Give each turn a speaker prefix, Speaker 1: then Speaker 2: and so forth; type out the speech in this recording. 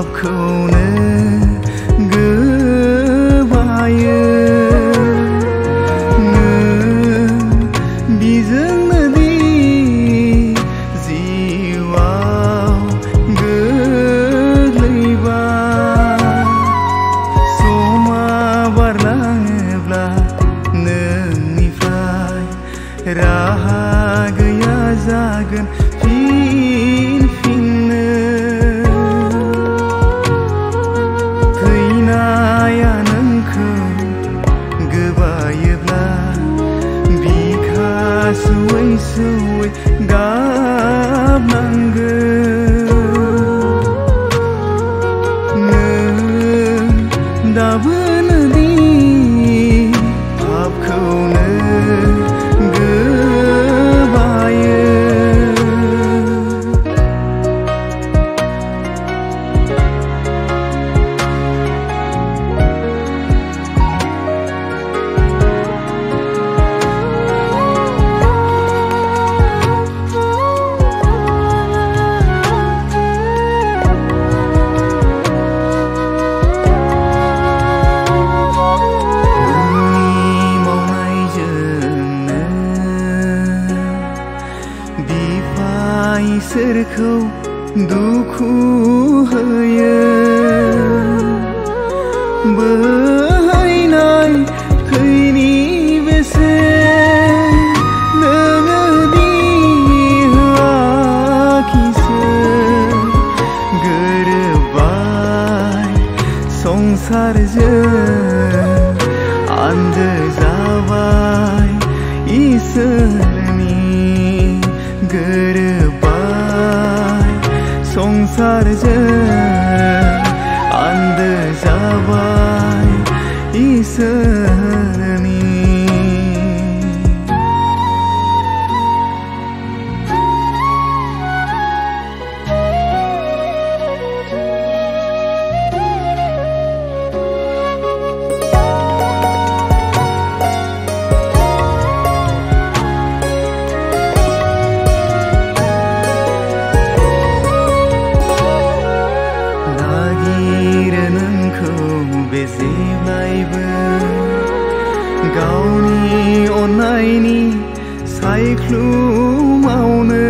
Speaker 1: पापखौनो गोबायो नों बिजोंनो दि जिउआव गोग्लैबाय समा बारलाङोब्ला नोंनिफ्राय राहा गैया जागोन फिननो थैनाया नोंखौ गोबायोब्ला बिखा सुवै सुवै गाबनांगोन नों दाबोनो दि पापखौनो इसोरखौ दुखु होयो बोहैनाय थैनि बेसेन नोङो दि होआखिसै गोरोबबाय संसारजों आन्दो जाबाय इसोरनि गोरोबबाय संसारजों आन्दो जाबाय इसोरनि जेब्लायबो गावनि अननायनि सायख्लुमावनो